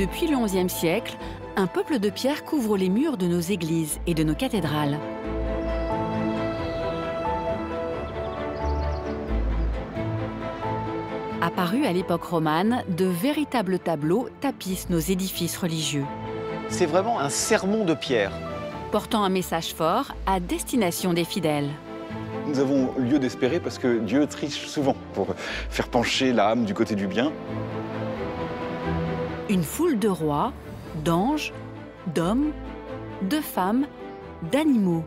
Depuis le XIe siècle, un peuple de pierre couvre les murs de nos églises et de nos cathédrales. Apparus à l'époque romane, de véritables tableaux tapissent nos édifices religieux. C'est vraiment un sermon de pierre. Portant un message fort à destination des fidèles. Nous avons lieu d'espérer parce que Dieu triche souvent pour faire pencher l'âme du côté du bien. Une foule de rois, d'anges, d'hommes, de femmes, d'animaux.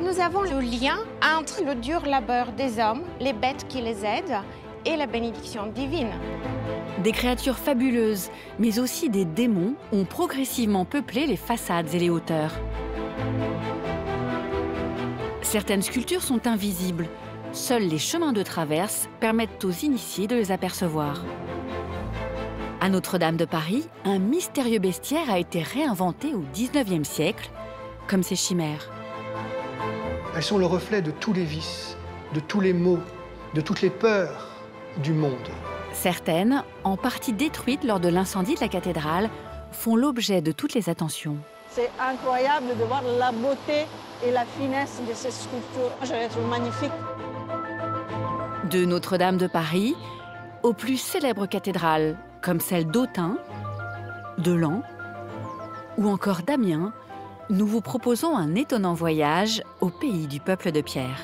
Nous avons le lien entre le dur labeur des hommes, les bêtes qui les aident, et la bénédiction divine. Des créatures fabuleuses, mais aussi des démons ont progressivement peuplé les façades et les hauteurs. Certaines sculptures sont invisibles. Seuls les chemins de traverse permettent aux initiés de les apercevoir. À Notre-Dame de Paris, un mystérieux bestiaire a été réinventé au XIXe siècle, comme ces chimères. Elles sont le reflet de tous les vices, de tous les maux, de toutes les peurs du monde. Certaines, en partie détruites lors de l'incendie de la cathédrale, font l'objet de toutes les attentions. C'est incroyable de voir la beauté et la finesse de ces sculptures. Je les trouve magnifiques. De Notre-Dame de Paris aux plus célèbres cathédrales, comme celle d'Autun, de Laon ou encore d'Amiens, nous vous proposons un étonnant voyage au pays du peuple de pierre.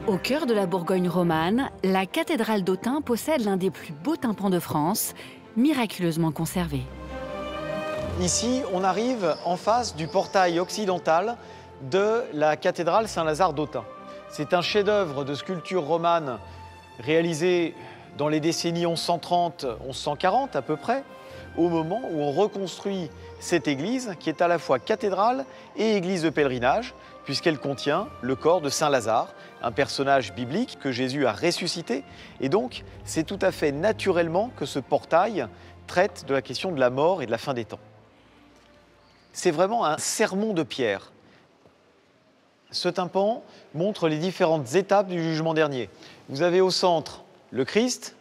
Au cœur de la Bourgogne romane, la cathédrale d'Autun possède l'un des plus beaux tympans de France, miraculeusement conservé. Ici, on arrive en face du portail occidental de la cathédrale Saint-Lazare d'Autun. C'est un chef-d'œuvre de sculpture romane réalisé dans les décennies 1130-1140 à peu près, au moment où on reconstruit cette église qui est à la fois cathédrale et église de pèlerinage, puisqu'elle contient le corps de Saint Lazare, un personnage biblique que Jésus a ressuscité. Et donc, c'est tout à fait naturellement que ce portail traite de la question de la mort et de la fin des temps. C'est vraiment un sermon de pierre. Ce tympan montre les différentes étapes du jugement dernier. Vous avez au centre le Christ,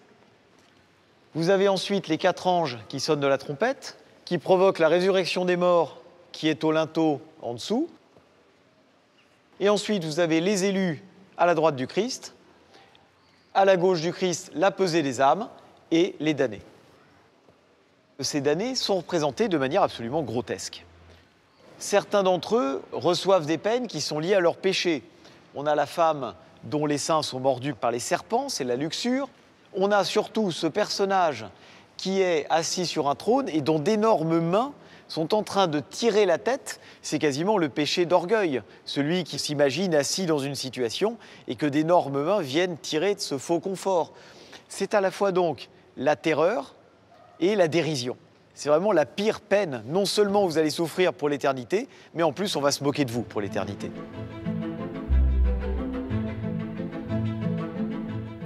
vous avez ensuite les 4 anges qui sonnent de la trompette, qui provoquent la résurrection des morts qui est au linteau en dessous. Et ensuite, vous avez les élus à la droite du Christ, à la gauche du Christ, la pesée des âmes et les damnés. Ces damnés sont représentés de manière absolument grotesque. Certains d'entre eux reçoivent des peines qui sont liées à leur péché. On a la femme dont les seins sont mordus par les serpents, c'est la luxure. On a surtout ce personnage qui est assis sur un trône et dont d'énormes mains sont en train de tirer la tête. C'est quasiment le péché d'orgueil, celui qui s'imagine assis dans une situation et que d'énormes mains viennent tirer de ce faux confort. C'est à la fois donc la terreur et la dérision. C'est vraiment la pire peine. Non seulement vous allez souffrir pour l'éternité, mais en plus on va se moquer de vous pour l'éternité.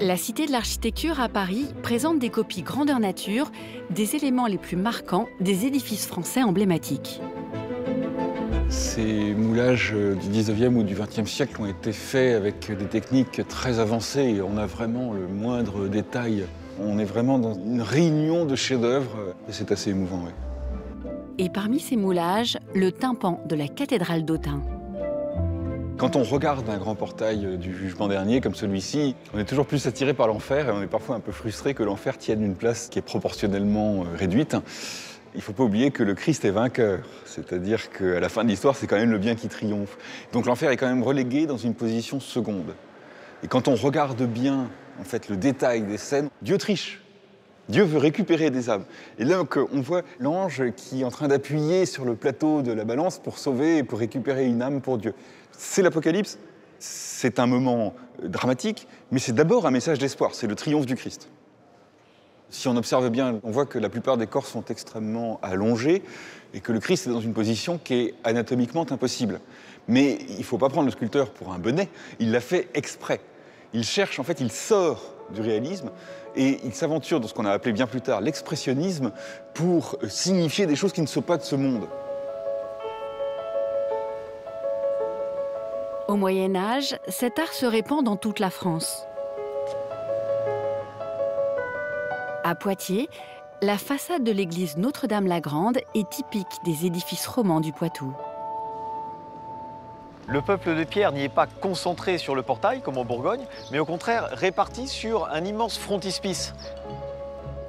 La Cité de l'Architecture à Paris présente des copies grandeur nature des éléments les plus marquants des édifices français emblématiques. Ces moulages du 19e ou du 20e siècle ont été faits avec des techniques très avancées et on a vraiment le moindre détail. On est vraiment dans une réunion de chefs-d'œuvre et c'est assez émouvant. Ouais. Et parmi ces moulages, le tympan de la cathédrale d'Autun. Quand on regarde un grand portail du jugement dernier comme celui-ci, on est toujours plus attiré par l'enfer et on est parfois un peu frustré que l'enfer tienne une place qui est proportionnellement réduite. Il ne faut pas oublier que le Christ est vainqueur, c'est-à-dire qu'à la fin de l'histoire, c'est quand même le bien qui triomphe. Donc l'enfer est quand même relégué dans une position seconde. Et quand on regarde bien en fait, le détail des scènes, Dieu triche. Dieu veut récupérer des âmes. Et là, on voit l'ange qui est en train d'appuyer sur le plateau de la balance pour sauver et pour récupérer une âme pour Dieu. C'est l'Apocalypse, c'est un moment dramatique, mais c'est d'abord un message d'espoir, c'est le triomphe du Christ. Si on observe bien, on voit que la plupart des corps sont extrêmement allongés et que le Christ est dans une position qui est anatomiquement impossible. Mais il ne faut pas prendre le sculpteur pour un bonnet, il l'a fait exprès. Il cherche, en fait, il sort du réalisme et il s'aventure dans ce qu'on a appelé bien plus tard l'expressionnisme pour signifier des choses qui ne sont pas de ce monde. Au Moyen Âge, cet art se répand dans toute la France. À Poitiers, la façade de l'église Notre-Dame-la-Grande est typique des édifices romans du Poitou. Le peuple de pierre n'y est pas concentré sur le portail, comme en Bourgogne, mais au contraire réparti sur un immense frontispice.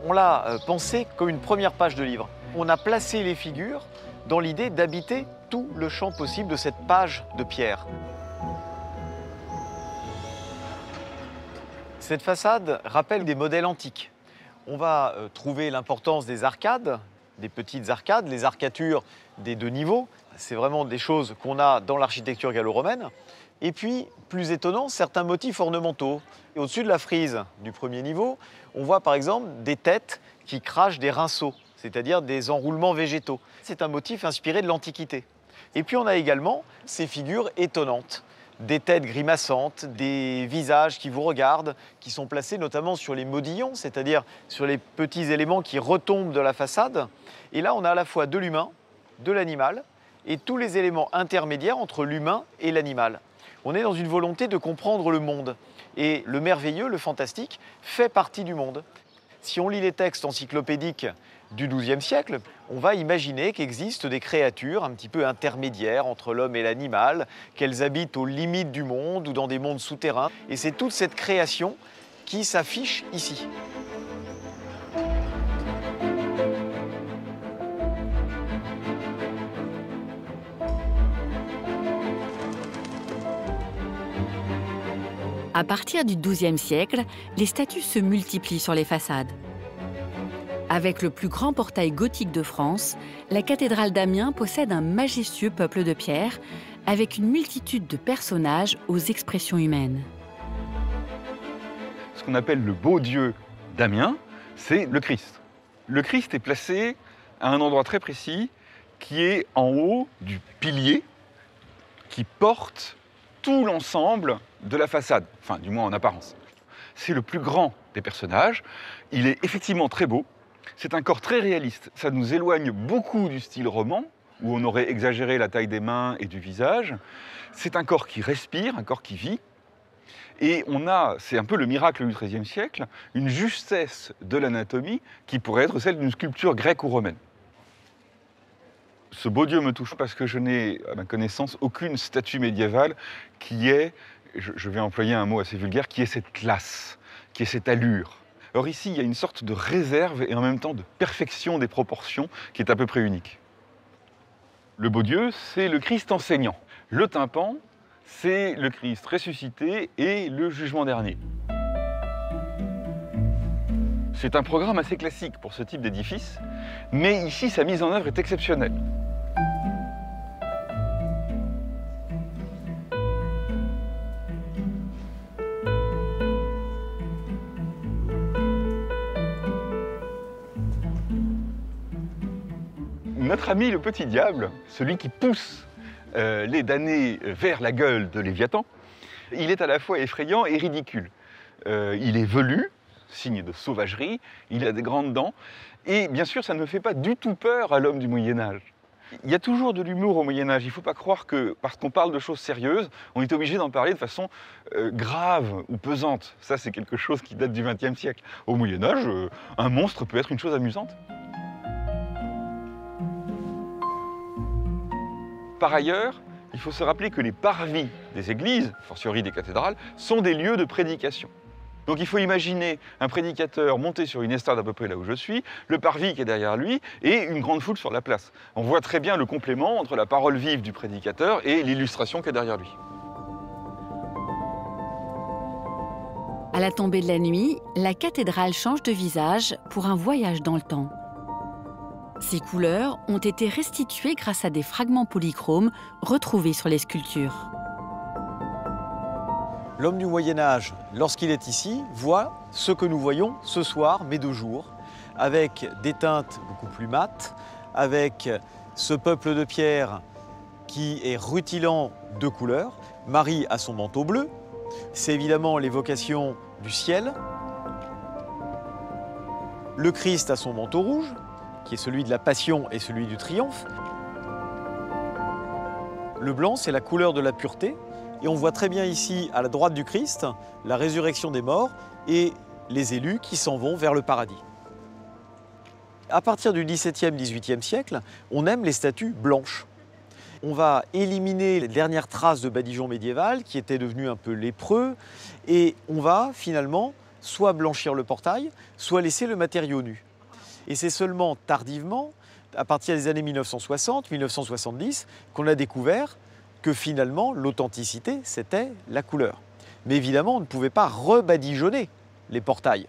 On l'a pensé comme une première page de livre. On a placé les figures dans l'idée d'habiter tout le champ possible de cette page de pierre. Cette façade rappelle des modèles antiques. On va trouver l'importance des arcades, des petites arcades, les arcatures des 2 niveaux. C'est vraiment des choses qu'on a dans l'architecture gallo-romaine. Et puis, plus étonnant, certains motifs ornementaux. Et au-dessus de la frise du 1er niveau, on voit par exemple des têtes qui crachent des rinceaux, c'est-à-dire des enroulements végétaux. C'est un motif inspiré de l'Antiquité. Et puis on a également ces figures étonnantes. Des têtes grimaçantes, des visages qui vous regardent, qui sont placés notamment sur les modillons, c'est-à-dire sur les petits éléments qui retombent de la façade. Et là, on a à la fois de l'humain, de l'animal, et tous les éléments intermédiaires entre l'humain et l'animal. On est dans une volonté de comprendre le monde. Et le merveilleux, le fantastique, fait partie du monde. Si on lit les textes encyclopédiques du XIIe siècle, on va imaginer qu'existent des créatures un petit peu intermédiaires entre l'homme et l'animal, qu'elles habitent aux limites du monde ou dans des mondes souterrains. Et c'est toute cette création qui s'affiche ici. À partir du XIIe siècle, les statues se multiplient sur les façades. Avec le plus grand portail gothique de France, la cathédrale d'Amiens possède un majestueux peuple de pierre avec une multitude de personnages aux expressions humaines. Ce qu'on appelle le beau Dieu d'Amiens, c'est le Christ. Le Christ est placé à un endroit très précis qui est en haut du pilier qui porte tout l'ensemble de la façade, enfin du moins en apparence. C'est le plus grand des personnages, il est effectivement très beau, c'est un corps très réaliste, ça nous éloigne beaucoup du style roman, où on aurait exagéré la taille des mains et du visage. C'est un corps qui respire, un corps qui vit, et on a, c'est un peu le miracle du XIIIe siècle, une justesse de l'anatomie qui pourrait être celle d'une sculpture grecque ou romaine. Ce beau Dieu me touche parce que je n'ai, à ma connaissance, aucune statue médiévale qui ait, je vais employer un mot assez vulgaire, qui ait cette classe, qui ait cette allure. Or ici, il y a une sorte de réserve et en même temps de perfection des proportions qui est à peu près unique. Le beau Dieu, c'est le Christ enseignant. Le tympan, c'est le Christ ressuscité et le jugement dernier. C'est un programme assez classique pour ce type d'édifice, mais ici, sa mise en œuvre est exceptionnelle. Notre ami le petit diable, celui qui pousse les damnés vers la gueule de Léviathan, il est à la fois effrayant et ridicule. Il est velu, signe de sauvagerie, il a des grandes dents, et bien sûr, ça ne fait pas du tout peur à l'homme du Moyen-Âge. Il y a toujours de l'humour au Moyen-Âge. Il ne faut pas croire que, parce qu'on parle de choses sérieuses, on est obligé d'en parler de façon grave ou pesante. Ça, c'est quelque chose qui date du XXe siècle. Au Moyen-Âge, un monstre peut être une chose amusante. Par ailleurs, il faut se rappeler que les parvis des églises, fortiori des cathédrales, sont des lieux de prédication. Donc il faut imaginer un prédicateur monté sur une estrade à peu près là où je suis, le parvis qui est derrière lui et une grande foule sur la place. On voit très bien le complément entre la parole vive du prédicateur et l'illustration qui est derrière lui. À la tombée de la nuit, la cathédrale change de visage pour un voyage dans le temps. Ces couleurs ont été restituées grâce à des fragments polychromes retrouvés sur les sculptures. L'homme du Moyen-Âge, lorsqu'il est ici, voit ce que nous voyons ce soir, mais de jour, avec des teintes beaucoup plus mates, avec ce peuple de pierre qui est rutilant de couleurs. Marie a son manteau bleu, c'est évidemment l'évocation du ciel. Le Christ a son manteau rouge, qui est celui de la Passion et celui du Triomphe. Le blanc, c'est la couleur de la pureté. Et on voit très bien ici, à la droite du Christ, la résurrection des morts et les élus qui s'en vont vers le paradis. À partir du XVIIe, XVIIIe siècle, on aime les statues blanches. On va éliminer les dernières traces de badigeon médiéval qui étaient devenus un peu lépreux et on va finalement soit blanchir le portail, soit laisser le matériau nu. Et c'est seulement tardivement, à partir des années 1960, 1970, qu'on a découvert que finalement l'authenticité, c'était la couleur. Mais évidemment, on ne pouvait pas rebadigeonner les portails.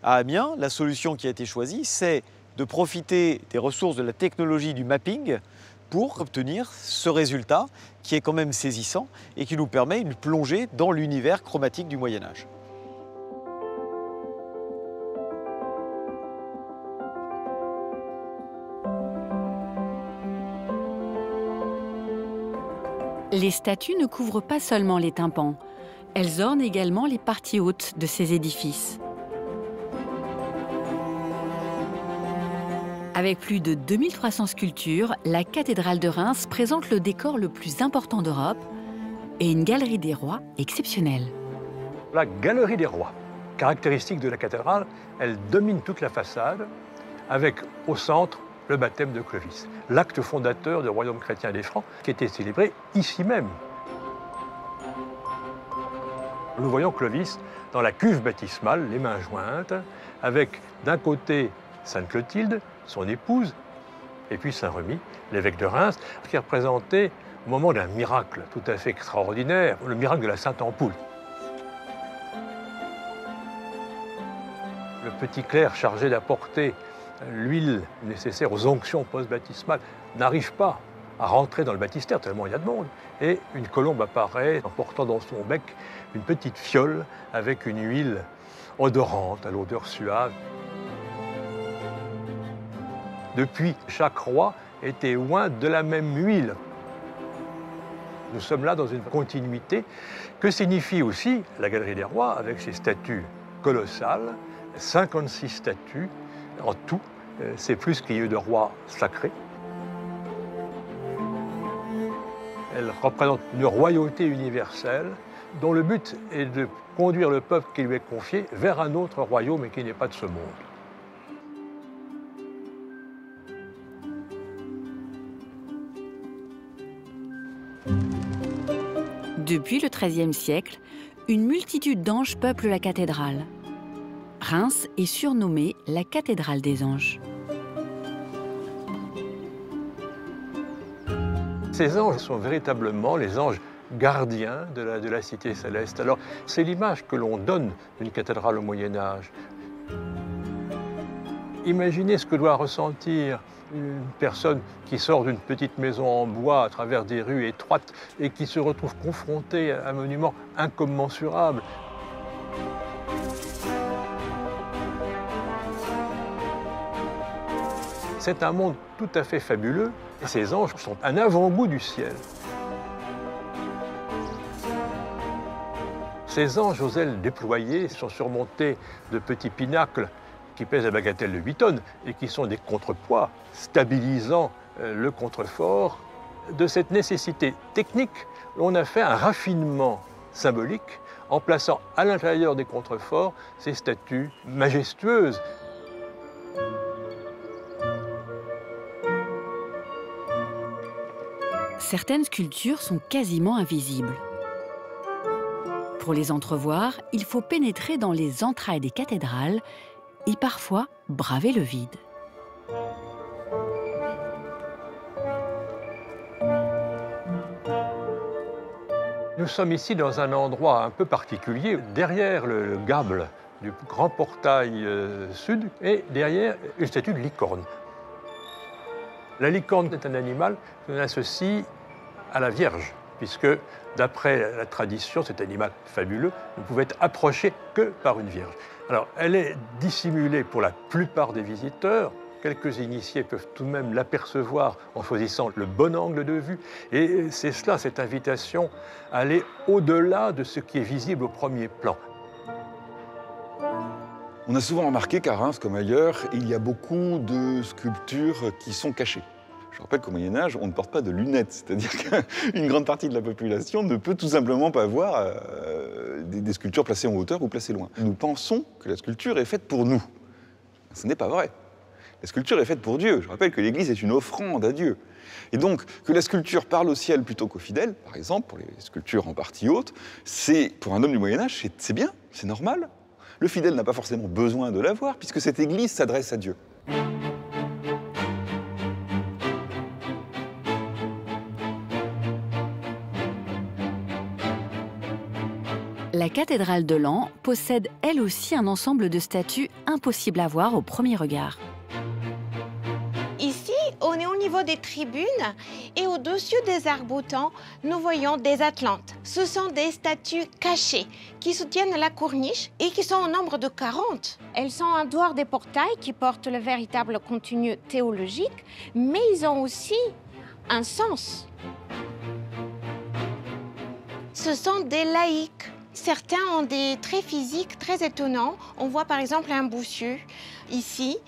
À Amiens, la solution qui a été choisie, c'est de profiter des ressources de la technologie du mapping pour obtenir ce résultat qui est quand même saisissant et qui nous permet une plongée dans l'univers chromatique du Moyen-Âge. Les statues ne couvrent pas seulement les tympans, elles ornent également les parties hautes de ces édifices. Avec plus de 2300 sculptures, la cathédrale de Reims présente le décor le plus important d'Europe et une galerie des rois exceptionnelle. La galerie des rois, caractéristique de la cathédrale, elle domine toute la façade avec au centre le baptême de Clovis, l'acte fondateur du royaume chrétien des Francs qui était célébré ici même. Nous voyons Clovis dans la cuve baptismale, les mains jointes, avec d'un côté Sainte Clotilde, son épouse, et puis Saint-Remy, l'évêque de Reims, qui représentait au moment d'un miracle tout à fait extraordinaire, le miracle de la Sainte Ampoule. Le petit clerc chargé d'apporter l'huile nécessaire aux onctions post-baptismales n'arrive pas à rentrer dans le baptistère, tellement il y a de monde. Et une colombe apparaît en portant dans son bec une petite fiole avec une huile odorante, à l'odeur suave. Depuis, chaque roi était oint de la même huile. Nous sommes là dans une continuité que signifie aussi la Galerie des Rois avec ses statues colossales, 56 statues en tout. C'est plus qu'il y a eu de rois sacrés. Elle représente une royauté universelle dont le but est de conduire le peuple qui lui est confié vers un autre royaume et qui n'est pas de ce monde. Depuis le XIIIe siècle, une multitude d'anges peuplent la cathédrale. Reims est surnommée la cathédrale des anges. Ces anges sont véritablement les anges gardiens de la cité céleste. Alors, c'est l'image que l'on donne d'une cathédrale au Moyen-Âge. Imaginez ce que doit ressentir une personne qui sort d'une petite maison en bois à travers des rues étroites et qui se retrouve confrontée à un monument incommensurable. C'est un monde tout à fait fabuleux et ces anges sont un avant-goût du ciel. Ces anges aux ailes déployées sont surmontés de petits pinacles qui pèsent la bagatelle de 8 tonnes et qui sont des contrepoids stabilisant le contrefort. De cette nécessité technique, on a fait un raffinement symbolique en plaçant à l'intérieur des contreforts ces statues majestueuses. Certaines sculptures sont quasiment invisibles. Pour les entrevoir, il faut pénétrer dans les entrailles des cathédrales et parfois braver le vide. Nous sommes ici dans un endroit un peu particulier, derrière le gable du grand portail sud et derrière une statue de licorne. La licorne est un animal qu'on associe à la Vierge, puisque d'après la tradition, cet animal fabuleux ne pouvait être approché que par une Vierge. Alors, elle est dissimulée pour la plupart des visiteurs. Quelques initiés peuvent tout de même l'apercevoir en choisissant le bon angle de vue. Et c'est cela, cette invitation à aller au-delà de ce qui est visible au premier plan. On a souvent remarqué qu'à Reims, comme ailleurs, il y a beaucoup de sculptures qui sont cachées. Je rappelle qu'au Moyen-Âge, on ne porte pas de lunettes, c'est-à-dire qu'une grande partie de la population ne peut tout simplement pas voir des sculptures placées en hauteur ou placées loin. Nous pensons que la sculpture est faite pour nous. Ce n'est pas vrai. La sculpture est faite pour Dieu. Je rappelle que l'Église est une offrande à Dieu. Et donc, que la sculpture parle au ciel plutôt qu'aux fidèles, par exemple, pour les sculptures en partie haute, c'est, pour un homme du Moyen-Âge, c'est bien, c'est normal. Le fidèle n'a pas forcément besoin de la voir, puisque cette Église s'adresse à Dieu. La cathédrale de Laon possède elle aussi un ensemble de statues impossibles à voir au premier regard. Ici, on est au niveau des tribunes et au-dessus des arcs-boutants, nous voyons des Atlantes. Ce sont des statues cachées qui soutiennent la corniche et qui sont au nombre de 40. Elles sont en dehors des portails qui portent le véritable contenu théologique, mais ils ont aussi un sens. Ce sont des laïcs. Certains ont des traits physiques très étonnants. On voit par exemple un bossu, ici,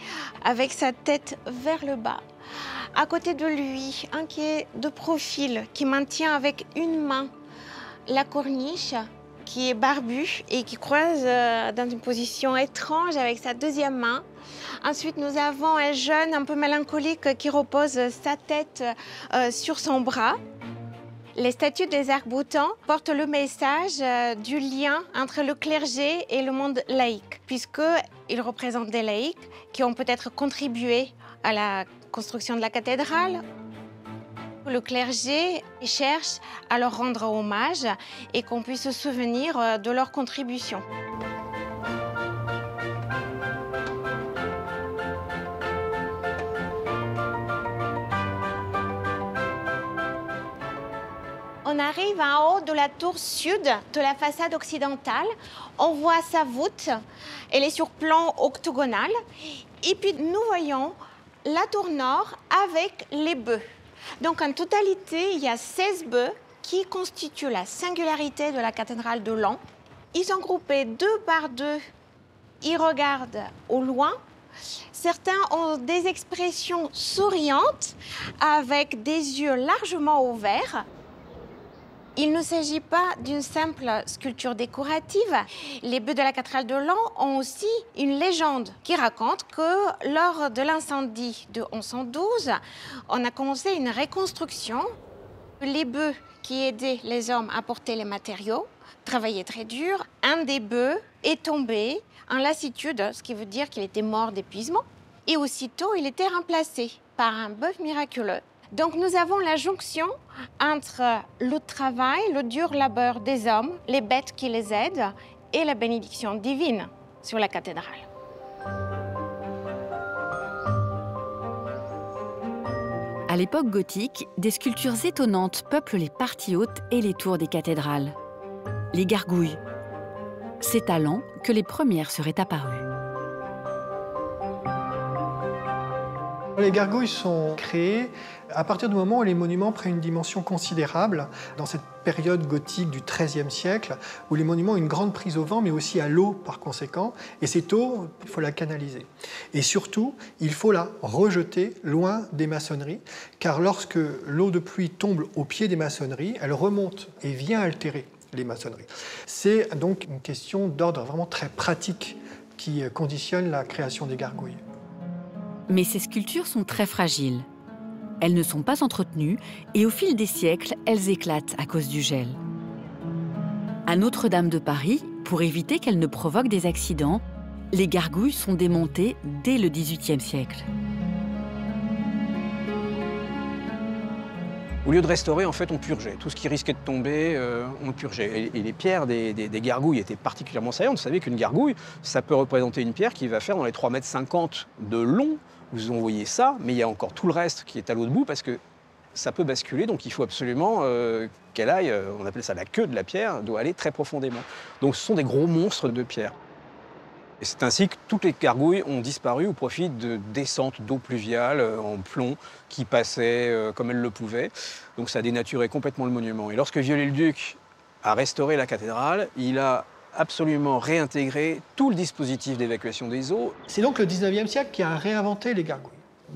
avec sa tête vers le bas. À côté de lui, un qui est de profil, qui maintient avec une main la corniche, qui est barbu et qui croise dans une position étrange avec sa deuxième main. Ensuite, nous avons un jeune un peu mélancolique qui repose sa tête sur son bras. Les statues des arcs-boutants portent le message du lien entre le clergé et le monde laïque, puisqu'ils représentent des laïcs qui ont peut-être contribué à la construction de la cathédrale. Le clergé cherche à leur rendre hommage et qu'on puisse se souvenir de leur contribution. On arrive en haut de la tour sud de la façade occidentale. On voit sa voûte, elle est sur plan octogonal. Et puis nous voyons la tour nord avec les bœufs. Donc en totalité, il y a 16 bœufs qui constituent la singularité de la cathédrale de Laon. Ils sont groupés 2 par 2. Ils regardent au loin. Certains ont des expressions souriantes avec des yeux largement ouverts. Il ne s'agit pas d'une simple sculpture décorative. Les bœufs de la cathédrale de Laon ont aussi une légende qui raconte que lors de l'incendie de 1112, on a commencé une reconstruction. Les bœufs qui aidaient les hommes à porter les matériaux travaillaient très dur. Un des bœufs est tombé en lassitude, ce qui veut dire qu'il était mort d'épuisement. Et aussitôt, il était remplacé par un bœuf miraculeux. Donc nous avons la jonction entre le travail, le dur labeur des hommes, les bêtes qui les aident et la bénédiction divine sur la cathédrale. À l'époque gothique, des sculptures étonnantes peuplent les parties hautes et les tours des cathédrales. Les gargouilles. C'est à Laon que les premières seraient apparues. Les gargouilles sont créées à partir du moment où les monuments prennent une dimension considérable, dans cette période gothique du XIIIe siècle, où les monuments ont une grande prise au vent, mais aussi à l'eau par conséquent. Et cette eau, il faut la canaliser. Et surtout, il faut la rejeter loin des maçonneries, car lorsque l'eau de pluie tombe au pied des maçonneries, elle remonte et vient altérer les maçonneries. C'est donc une question d'ordre vraiment très pratique qui conditionne la création des gargouilles. Mais ces sculptures sont très fragiles. Elles ne sont pas entretenues et au fil des siècles, elles éclatent à cause du gel. À Notre-Dame de Paris, pour éviter qu'elles ne provoquent des accidents, les gargouilles sont démontées dès le XVIIIe siècle. Au lieu de restaurer, en fait, on purgeait. Tout ce qui risquait de tomber, on purgeait. Et les pierres des gargouilles étaient particulièrement saillantes. Vous savez qu'une gargouille, ça peut représenter une pierre qui va faire dans les 3,50 m de long. Vous en voyez ça, mais il y a encore tout le reste qui est à l'autre bout parce que ça peut basculer. Donc il faut absolument qu'elle aille, on appelle ça la queue de la pierre, doit aller très profondément. Donc ce sont des gros monstres de pierre. Et c'est ainsi que toutes les gargouilles ont disparu au profit de descentes d'eau pluviale en plomb qui passaient comme elles le pouvaient. Donc ça a dénaturé complètement le monument. Et lorsque Viollet-le-Duc a restauré la cathédrale, il a absolument réintégré tout le dispositif d'évacuation des eaux. C'est donc le XIXe siècle qui a réinventé les gargouilles.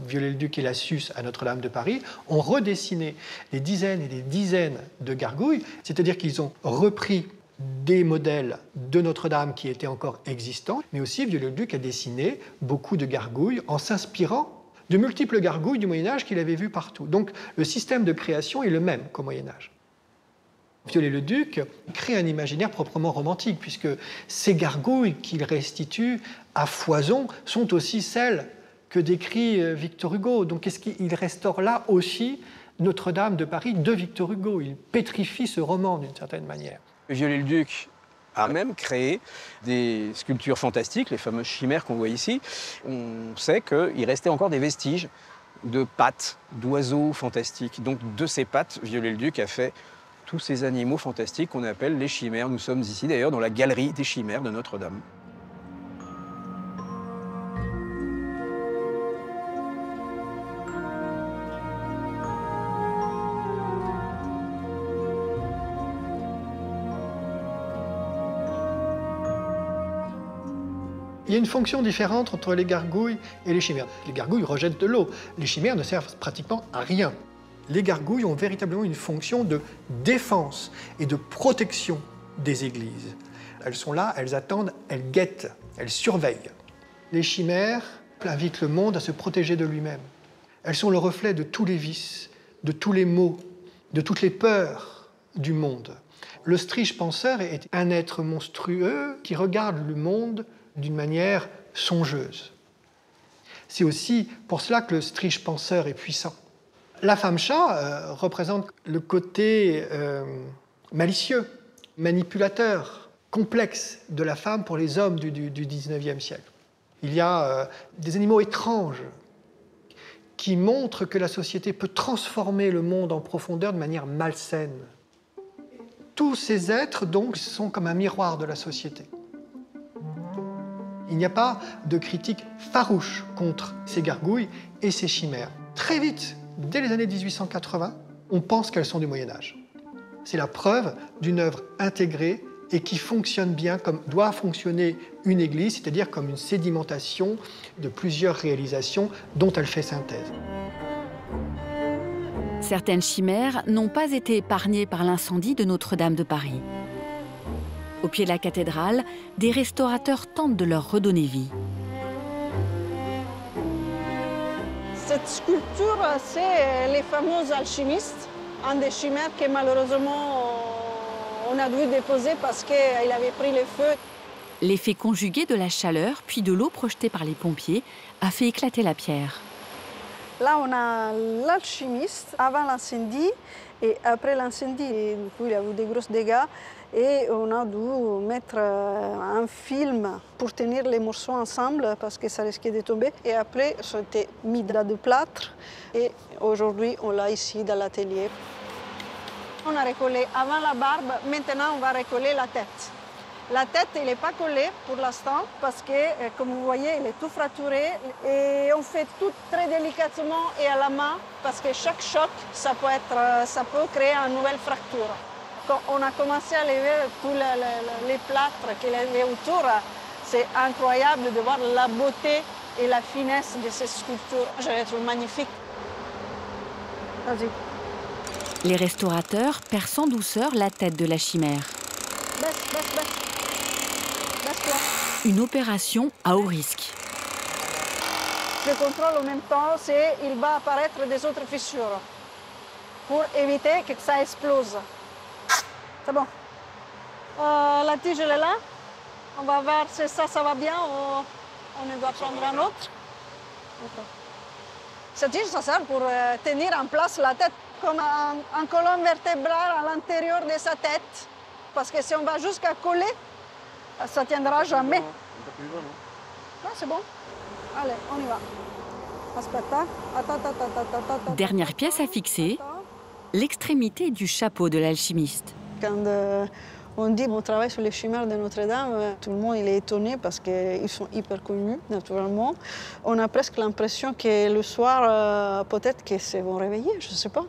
Viollet-le-Duc et Lassus à Notre-Dame de Paris, ont redessiné des dizaines et des dizaines de gargouilles, c'est-à-dire qu'ils ont repris des modèles de Notre-Dame qui étaient encore existants, mais aussi Viollet-le-Duc a dessiné beaucoup de gargouilles en s'inspirant de multiples gargouilles du Moyen-Âge qu'il avait vues partout. Donc le système de création est le même qu'au Moyen-Âge. Viollet-le-Duc crée un imaginaire proprement romantique, puisque ces gargouilles qu'il restitue à foison sont aussi celles que décrit Victor Hugo. Donc est-ce qu'il restaure là aussi Notre-Dame de Paris de Victor Hugo? Il pétrifie ce roman d'une certaine manière. Viollet-le-Duc a même créé des sculptures fantastiques, les fameuses chimères qu'on voit ici. On sait qu'il restait encore des vestiges de pattes d'oiseaux fantastiques. Donc de ces pattes, Viollet-le-Duc a fait tous ces animaux fantastiques qu'on appelle les chimères. Nous sommes ici d'ailleurs dans la galerie des chimères de Notre-Dame. Il y a une fonction différente entre les gargouilles et les chimères. Les gargouilles rejettent de l'eau. Les chimères ne servent pratiquement à rien. Les gargouilles ont véritablement une fonction de défense et de protection des églises. Elles sont là, elles attendent, elles guettent, elles surveillent. Les chimères invitent le monde à se protéger de lui-même. Elles sont le reflet de tous les vices, de tous les maux, de toutes les peurs du monde. Le striche-penseur est un être monstrueux qui regarde le monde d'une manière songeuse. C'est aussi pour cela que le striche-penseur est puissant. La femme-chat représente le côté malicieux, manipulateur, complexe de la femme pour les hommes du XIXe siècle. Il y a des animaux étranges qui montrent que la société peut transformer le monde en profondeur de manière malsaine. Tous ces êtres, donc, sont comme un miroir de la société. Il n'y a pas de critique farouche contre ces gargouilles et ces chimères. Très vite, dès les années 1880, on pense qu'elles sont du Moyen-Âge. C'est la preuve d'une œuvre intégrée et qui fonctionne bien comme doit fonctionner une église, c'est-à-dire comme une sédimentation de plusieurs réalisations dont elle fait synthèse. Certaines chimères n'ont pas été épargnées par l'incendie de Notre-Dame de Paris. Au pied de la cathédrale, des restaurateurs tentent de leur redonner vie. Cette sculpture, c'est les fameux alchimistes, un des chimères que malheureusement on a dû déposer parce qu'il avait pris le feu. L'effet conjugué de la chaleur puis de l'eau projetée par les pompiers a fait éclater la pierre. Là, on a l'alchimiste avant l'incendie et après l'incendie. Du coup, il a eu des gros dégâts et on a dû mettre un film pour tenir les morceaux ensemble parce que ça risquait de tomber. Et après, ça a été mis dans du plâtre et aujourd'hui, on l'a ici dans l'atelier. On a recollé avant la barbe, maintenant on va recoller la tête. La tête, elle n'est pas collée pour l'instant parce que, comme vous voyez, elle est tout fracturée et on fait tout très délicatement et à la main parce que chaque choc, ça peut créer une nouvelle fracture. Quand on a commencé à lever tous les plâtres qu'il y avait autour, c'est incroyable de voir la beauté et la finesse de ces sculptures. Je les trouve magnifiques. Vas-y. Les restaurateurs percent en douceur la tête de la chimère. Baisse. Une opération à haut risque. Le contrôle en même temps, c'est qu'il va apparaître des autres fissures pour éviter que ça explose. C'est bon. La tige, elle est là. On va voir si ça va bien ou on doit prendre un autre. Cette tige, ça sert pour tenir en place la tête comme un colonne vertébrale à l'intérieur de sa tête. Parce que si on va jusqu'à coller, ça ne tiendra jamais. Non, c'est bon. Allez, on y va. Aspetta. Attends. Dernière pièce à fixer, l'extrémité du chapeau de l'alchimiste. Quand on dit qu'on travaille sur les chimères de Notre-Dame, tout le monde il est étonné parce qu'ils sont hyper connus, naturellement. On a presque l'impression que le soir, peut-être qu'ils se vont réveiller, je ne sais pas.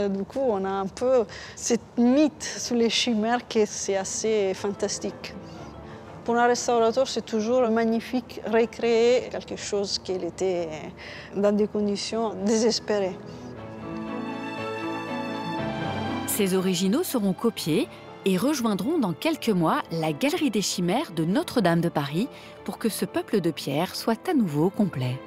Du coup, on a un peu cette mythe sur les chimères que c'est assez fantastique. Pour un restaurateur, c'est toujours magnifique recréer quelque chose qui était dans des conditions désespérées. Ces originaux seront copiés et rejoindront dans quelques mois la Galerie des Chimères de Notre-Dame de Paris pour que ce peuple de pierre soit à nouveau complet.